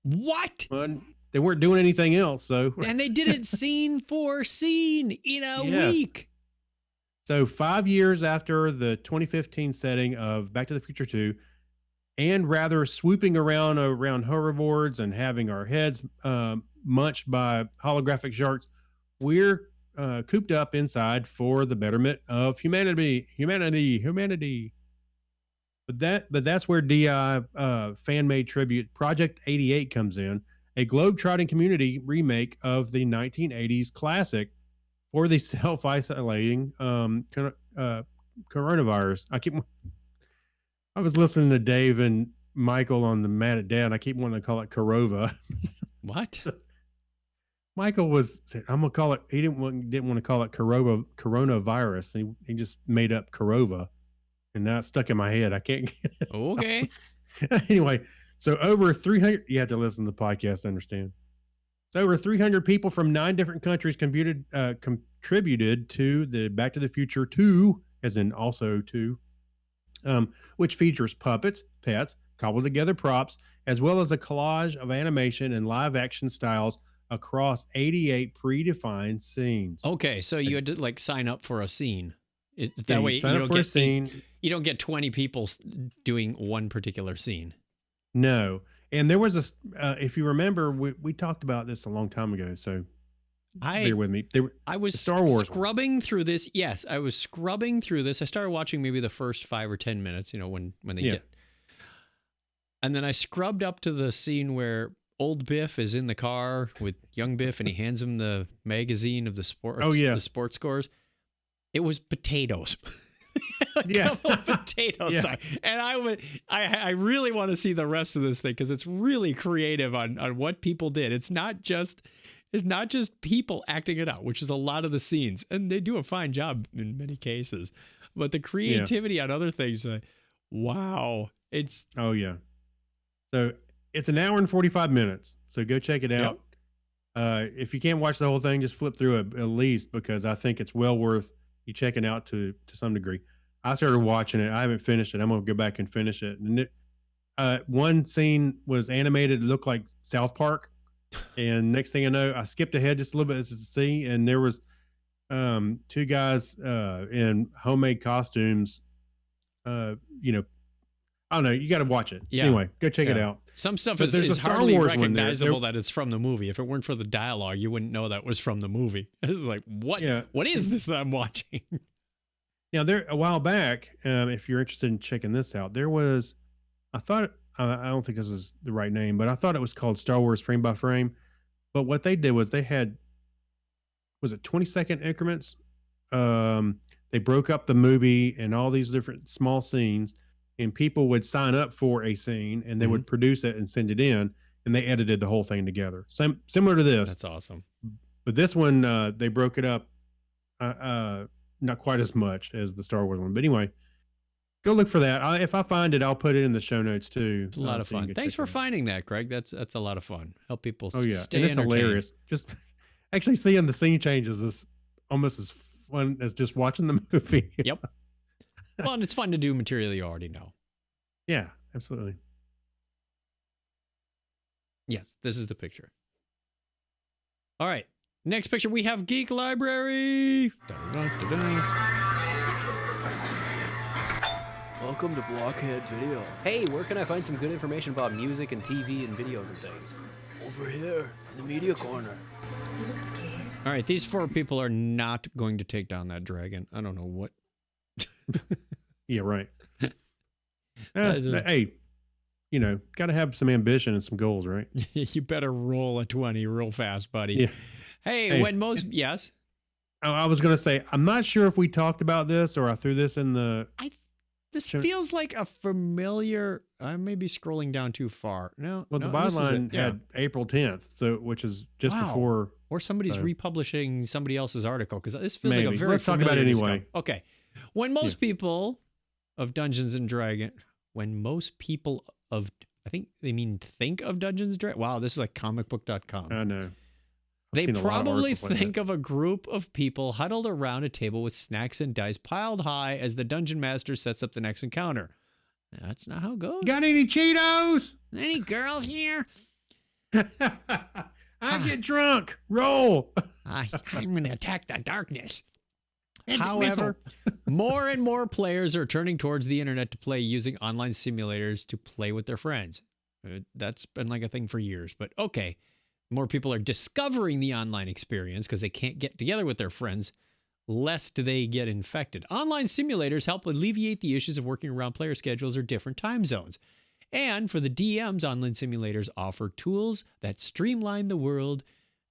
What? But they weren't doing anything else, so. And they did it scene for scene in a week. So 5 years after the 2015 setting of Back to the Future 2, and rather swooping around hoverboards and having our heads munched by holographic sharks, we're cooped up inside for the betterment of humanity. But that's where DI fan-made tribute Project 88 comes in, a globe-trotting community remake of the 1980s classic for the self-isolating coronavirus. I was listening to Dave and Michael on the Mad at Dad, and I keep wanting to call it Corova. What? Michael said, I'm gonna call it. He didn't want to call it coronavirus. He just made up Corova, and now it's stuck in my head. I can't get it. Okay. Anyway, so over 300. You have to listen to the podcast to understand. So over 300 people from 9 different countries contributed to the Back to the Future 2, as in also 2. Which features puppets, pets, cobbled together props, as well as a collage of animation and live action styles across 88 predefined scenes. Okay, so you had to like sign up for a scene. That way you don't get you don't get 20 people doing one particular scene. No, and there was if you remember, we talked about this a long time ago. So bear with me. I was Star Wars scrubbing through this. Yes, I was scrubbing through this. I started watching maybe the first 5 or 10 minutes. You know when they get, and then I scrubbed up to the scene where old Biff is in the car with young Biff, and he hands him the magazine of the sports. Oh yeah, the sports scores. It was potatoes. Yeah, potatoes. Yeah. And I really want to see the rest of this thing because it's really creative on what people did. It's not just people acting it out, which is a lot of the scenes, and they do a fine job in many cases. But the creativity on other things, wow, it's So it's an hour and 45 minutes. So go check it out. If you can't watch the whole thing, just flip through it at least, because I think it's well worth you checking out to some degree. I started watching it. I haven't finished it. I'm going to go back and finish it. And one scene was animated. It looked like South Park. And next thing I know, I skipped ahead just a little bit to see, and there was 2 guys in homemade costumes. I don't know. You got to watch it. Yeah. Anyway, go check it out. Some stuff But is Star hardly Wars one recognizable that it's from the movie. If it weren't for the dialogue, you wouldn't know that was from the movie. It's like, what? Yeah. What is this that I'm watching? Now, a while back, if you're interested in checking this out, there was, I don't think this is the right name, but I thought it was called Star Wars Frame by Frame. But what they did was they had, was it 20-second increments? They broke up the movie and all these different small scenes, and people would sign up for a scene, and they would produce it and send it in, and they edited the whole thing together. Similar to this. That's awesome. But this one, they broke it up not quite as much as the Star Wars one. But anyway, go look for that. If I find it, I'll put it in the show notes too. It's a lot of fun. Thanks for finding that, Greg. That's a lot of fun. Help people stay and it's entertained. hilarious. Just actually seeing the scene changes is almost as fun as just watching the movie. Yep. Well, and it's fun to do material you already know. Yeah, absolutely. Yes, this is the picture. All right. Next picture, we have Geek Library. Welcome to Blockhead Video. Hey, where can I find some good information about music and TV and videos and things? Over here, in the media corner. All right, these 4 people are not going to take down that dragon. I don't know what. Yeah, right. Hey, got to have some ambition and some goals, right? You better roll a 20 real fast, buddy. Yeah. Hey, when most yes. I was going to say, I'm not sure if we talked about this or I threw this in the. This feels like a familiar. I may be scrolling down too far. No. Well, the this is byline it. Yeah. had April 10th, which is just Wow. before. Or somebody's republishing somebody else's article because this feels Maybe. like a very. Let's talk about it anyway. Okay, when most people of Dungeons and Dragons, I think they mean think of Dungeons and Dragons. Wow, this is like comicbook.com. I know. They probably think of a group of people huddled around a table with snacks and dice piled high as the dungeon master sets up the next encounter. That's not how it goes. Got any Cheetos? Any girls here? I get drunk. Roll. I'm going to attack the darkness. However, more and more players are turning towards the internet to play using online simulators to play with their friends. That's been like a thing for years, but okay. More people are discovering the online experience because they can't get together with their friends, lest they get infected. Online simulators help alleviate the issues of working around player schedules or different time zones. And for the DMs, online simulators offer tools that streamline the world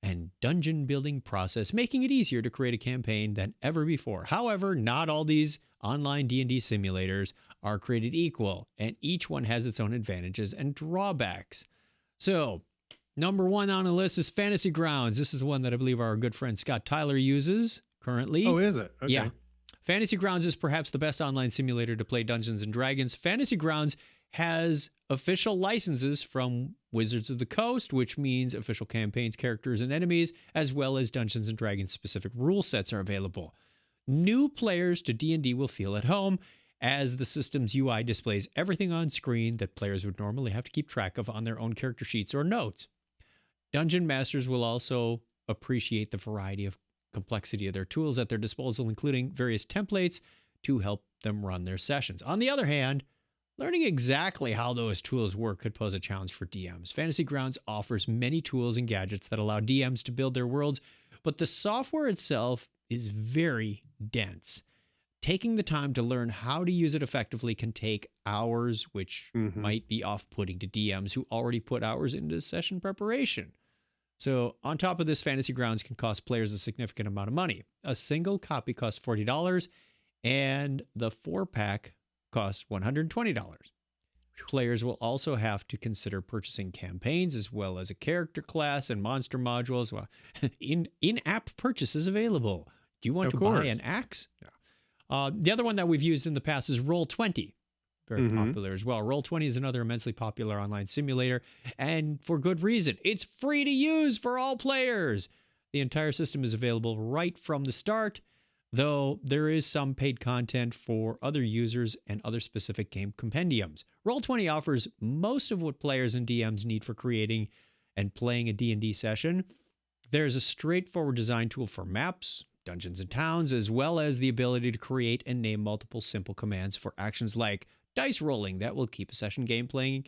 and dungeon building process, making it easier to create a campaign than ever before. However, not all these online D&D simulators are created equal, and each one has its own advantages and drawbacks. So, number 1 on the list is Fantasy Grounds. This is one that I believe our good friend Scott Tyler uses currently. Oh, is it? Okay. Yeah. Fantasy Grounds is perhaps the best online simulator to play Dungeons and Dragons. Fantasy Grounds has official licenses from Wizards of the Coast, which means official campaigns, characters, and enemies, as well as Dungeons and Dragons specific rule sets are available. New players to D&D will feel at home, as the system's UI displays everything on screen that players would normally have to keep track of on their own character sheets or notes. Dungeon masters will also appreciate the variety of complexity of their tools at their disposal, including various templates to help them run their sessions. On the other hand, learning exactly how those tools work could pose a challenge for DMs. Fantasy Grounds offers many tools and gadgets that allow DMs to build their worlds, but the software itself is very dense. Taking the time to learn how to use it effectively can take hours, which might be off-putting to DMs who already put hours into session preparation. So on top of this, Fantasy Grounds can cost players a significant amount of money. A single copy costs $40, and the 4-pack costs $120. Players will also have to consider purchasing campaigns as well as a character class and monster modules. Well, in-app purchases available. Do you want to buy an axe? Yeah. The other one that we've used in the past is Roll20. Very popular as well. Roll20 is another immensely popular online simulator, and for good reason. It's free to use for all players. The entire system is available right from the start, though there is some paid content for other users and other specific game compendiums. Roll20 offers most of what players and DMs need for creating and playing a D&D session. There's a straightforward design tool for maps, dungeons and towns, as well as the ability to create and name multiple simple commands for actions like dice rolling that will keep session gameplay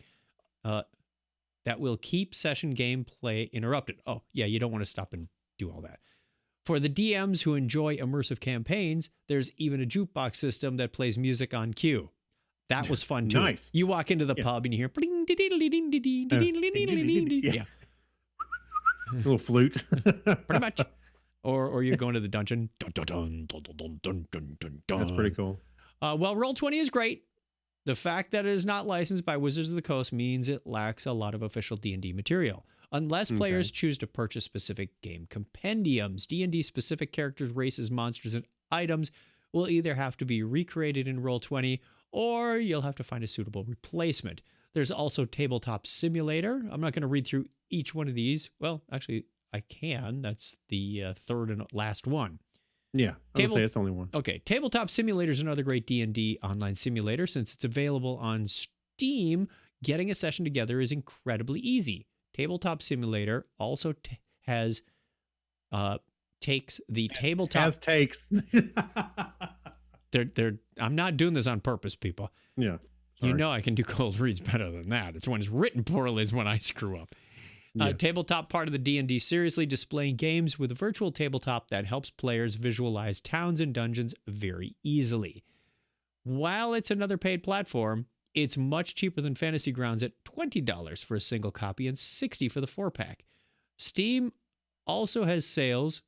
interrupted. Oh, yeah, you don't want to stop and do all that. For the DMs who enjoy immersive campaigns, there's even a jukebox system that plays music on cue. That was fun too. Nice. You walk into the pub and you hear yeah. A little flute. Pretty much. Or you're going to the dungeon. That's pretty cool. Well, Roll20 is great. The fact that it is not licensed by Wizards of the Coast means it lacks a lot of official D&D material. Unless players choose to purchase specific game compendiums, D&D specific characters, races, monsters, and items will either have to be recreated in Roll20 or you'll have to find a suitable replacement. There's also Tabletop Simulator. I'm not going to read through each one of these. Well, actually, I can. That's the third and last one. Yeah, I would say it's only one. Okay, Tabletop Simulator is another great D&D online simulator. Since it's available on Steam, getting a session together is incredibly easy. Tabletop Simulator also takes the tabletop... Has takes. I'm not doing this on purpose, people. Yeah. Sorry. You know I can do cold reads better than that. It's when it's written poorly is when I screw up. Yeah. Tabletop part of the D&D seriously displaying games with a virtual tabletop that helps players visualize towns and dungeons very easily. While it's another paid platform, it's much cheaper than Fantasy Grounds at $20 for a single copy and $60 for the 4-pack. Steam also has sales,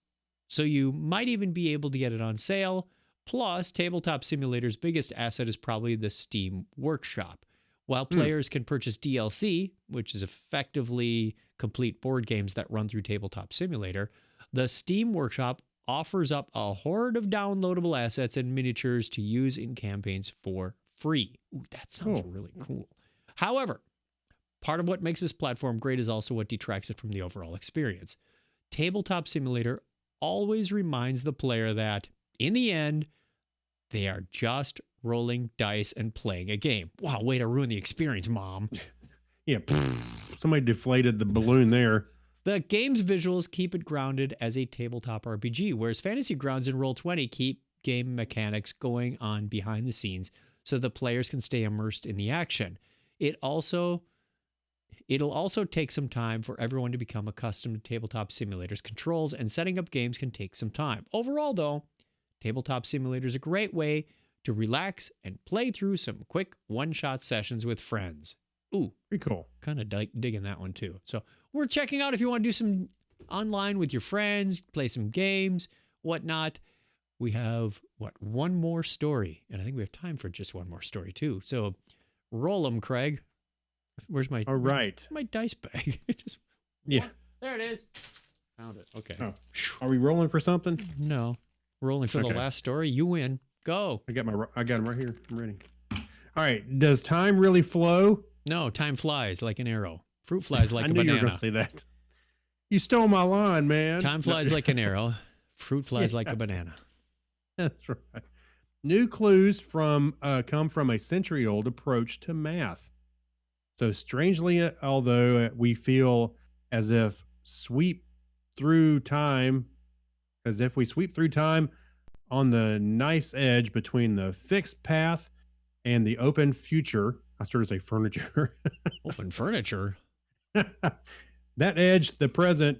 so you might even be able to get it on sale. Plus, Tabletop Simulator's biggest asset is probably the Steam Workshop. While players can purchase DLC, which is effectively complete board games that run through Tabletop Simulator, the Steam Workshop offers up a horde of downloadable assets and miniatures to use in campaigns for free. Ooh, that sounds really cool. However, part of what makes this platform great is also what detracts it from the overall experience. Tabletop Simulator always reminds the player that, in the end, they are just rolling dice and playing a game. Wow, way to ruin the experience, Mom. Yeah, somebody deflated the balloon there. The game's visuals keep it grounded as a tabletop RPG, whereas Fantasy Grounds and Roll20 keep game mechanics going on behind the scenes so the players can stay immersed in the action. It'll also take some time for everyone to become accustomed to Tabletop Simulator's controls, and setting up games can take some time. Overall, though, Tabletop Simulator is a great way to relax and play through some quick one-shot sessions with friends. Ooh, pretty cool. Kind of digging that one too. So we're checking out if you want to do some online with your friends, play some games, whatnot. We have, one more story. And I think we have time for just one more story too. So roll them, Craig. Where's my... All right. My dice bag? Yeah. There it is. Found it. Okay. Oh. Are we rolling for something? No. Rolling for the last story. You win. Go. I got them right here. I'm ready. All right. Does time really flow? No, time flies like an arrow. Fruit flies like a banana. I knew you were going to say that. You stole my line, man. Time flies like an arrow. Fruit flies like a banana. That's right. New clues come from a century-old approach to math. So strangely, although we feel as if we sweep through time on the knife's edge between the fixed path and the open future. I started to say furniture. Open furniture? That edge, the present,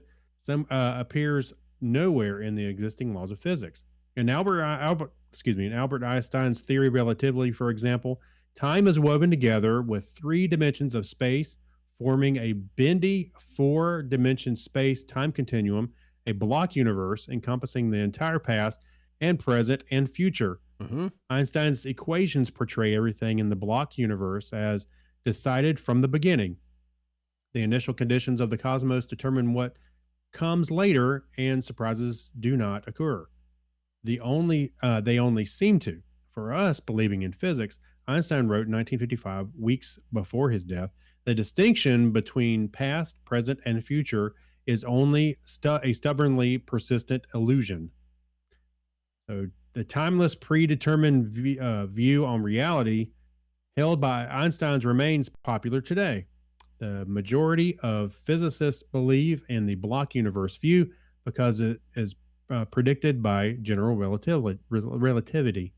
appears nowhere in the existing laws of physics. In Albert Einstein's theory of relativity, for example, time is woven together with 3 dimensions of space, forming a bendy 4-dimension space-time continuum, a block universe encompassing the entire past and present and future. Mm-hmm. Einstein's equations portray everything in the block universe as decided from the beginning. The initial conditions of the cosmos determine what comes later, and surprises do not occur. They only seem to. For us, believing in physics, Einstein wrote in 1955, weeks before his death, the distinction between past, present, and future is only a stubbornly persistent illusion. So the timeless, predetermined view on reality held by Einstein remains popular today. The majority of physicists believe in the block universe view because it is predicted by general relativity.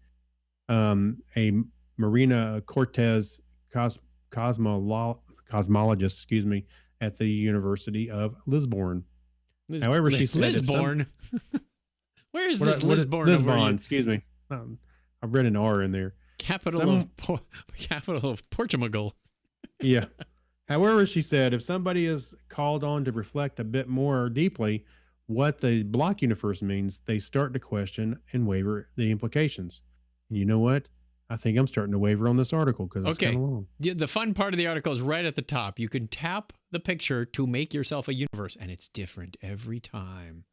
A Marina Cortez cosmologist, at the University of Lisbon. However, she said Lisbon. Where is this Lisbon? Lisbon, excuse me. I read an R in there. Capital of Portugal. Yeah. However, she said, if somebody is called on to reflect a bit more deeply what the block universe means, they start to question and waver the implications. And you know what? I think I'm starting to waver on this article because it's kind of long. The fun part of the article is right at the top. You can tap the picture to make yourself a universe, and it's different every time.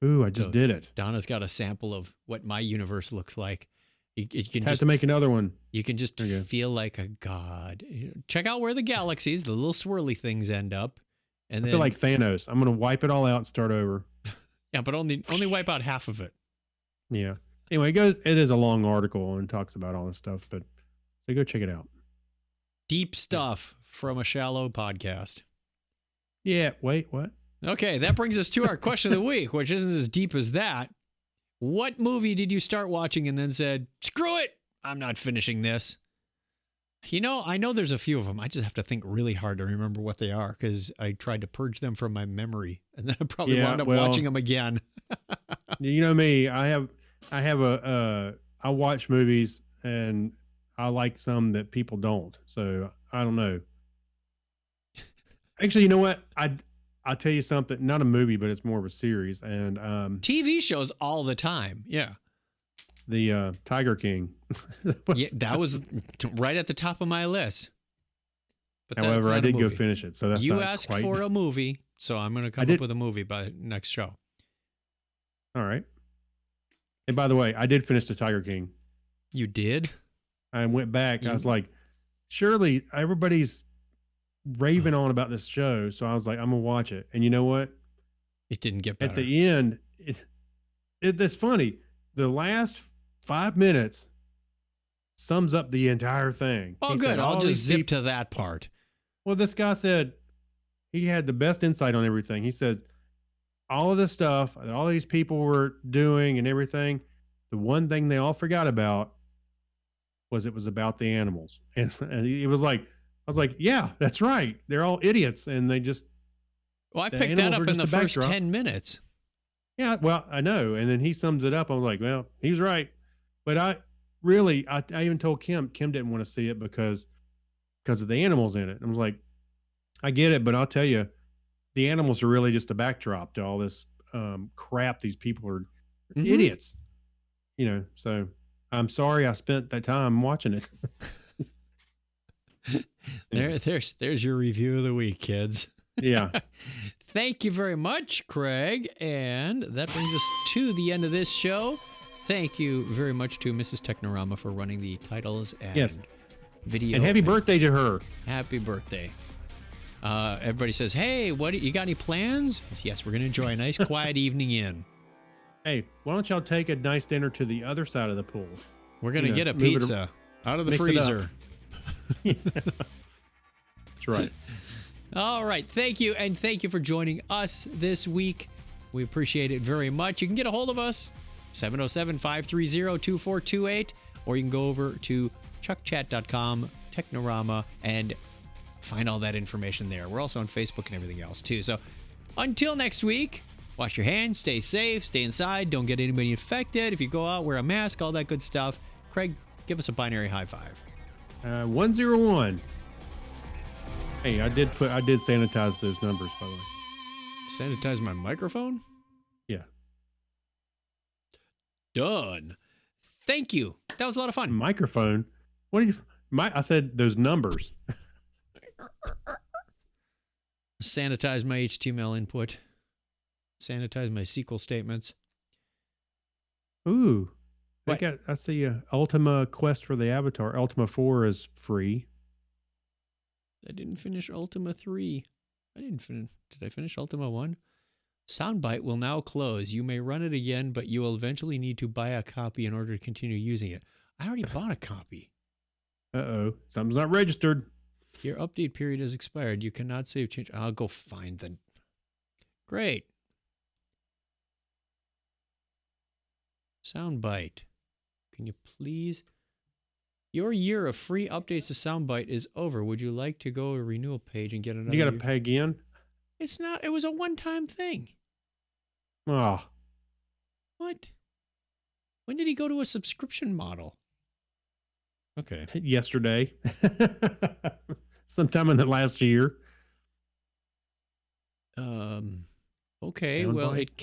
Ooh, I just did it. Donna's got a sample of what my universe looks like. You can have to make another one. You can just feel like a god. Check out where the galaxies, the little swirly things, end up, and I feel like Thanos. I'm going to wipe it all out and start over. Yeah, but only wipe out half of it. Yeah. Anyway, it is a long article and talks about all this stuff, but so go check it out. Deep stuff from a shallow podcast. Yeah. Wait, what? Okay, that brings us to our question of the week, which isn't as deep as that. What movie did you start watching and then said, screw it, I'm not finishing this? I know there's a few of them. I just have to think really hard to remember what they are because I tried to purge them from my memory, and then I probably wound up watching them again. You know me. I watch movies and I like some that people don't. So I don't know. Actually, you know what? I'll tell you something. Not a movie, but it's more of a series. And TV shows all the time. Yeah. The Tiger King. Yeah, that was right at the top of my list. But however, I did go finish it, so that's you not asked quite... for a movie, so I'm going to come up with a movie by next show. All right. And by the way, I did finish the Tiger King. You did? I went back. I was like, surely everybody's raving on about this show, so I was like, I'm gonna watch it. And you know what? It didn't get better. At the end, it's funny. The last 5 minutes sums up the entire thing. Oh, good. I'll just zip to that part. Well, this guy said he had the best insight on everything. He said all of this stuff that all these people were doing and everything, the one thing they all forgot about was it was about the animals. And it was like, I was like, yeah, that's right. They're all idiots. And they just... Well, I picked that up in the first 10 minutes. Yeah, well, I know. And then he sums it up. I was like, well, he's right. But I even told Kim didn't want to see it because of the animals in it. I was like, I get it, but I'll tell you, the animals are really just a backdrop to all this crap. These people are idiots, so I'm sorry I spent that time watching it. There's your review of the week, kids. Yeah. Thank you very much, Craig. And that brings us to the end of this show. Thank you very much to Mrs. Technorama for running the titles and video. And happy birthday to her. Happy birthday. Everybody says, hey, you got any plans? Yes, we're going to enjoy a nice quiet evening in. Hey, why don't y'all take a nice dinner to the other side of the pool? We're going to get a pizza out of the freezer. That's right. All right. Thank you. And thank you for joining us this week. We appreciate it very much. You can get a hold of us, 707-530-2428, or you can go over to chuckchat.com, Technorama, and find all that information there. We're also on Facebook and everything else, too. So until next week, wash your hands, stay safe, stay inside, don't get anybody infected. If you go out, wear a mask, all that good stuff. Craig, give us a binary high five. 101. Hey, I did sanitize those numbers, by the way. Sanitize my microphone? Yeah. Done. Thank you. That was a lot of fun. Microphone? What do you... I said those numbers. Sanitize my HTML input. Sanitize my SQL statements. Ooh. What? I see Ultima Quest for the Avatar. Ultima 4 is free. I didn't finish Ultima 3. Did I finish Ultima 1? Soundbite will now close. You may run it again, but you will eventually need to buy a copy in order to continue using it. I already bought a copy. Uh-oh. Something's not registered. Your update period has expired. You cannot save change. I'll go find the... Great. Soundbite. Can you please... Your year of free updates to Soundbite is over. Would you like to go to a renewal page and get another... You got to pay again? It's not. It was a one-time thing. Oh. What? When did he go to a subscription model? Okay. Yesterday. Sometime in the last year. Okay. Soundbite? Well, it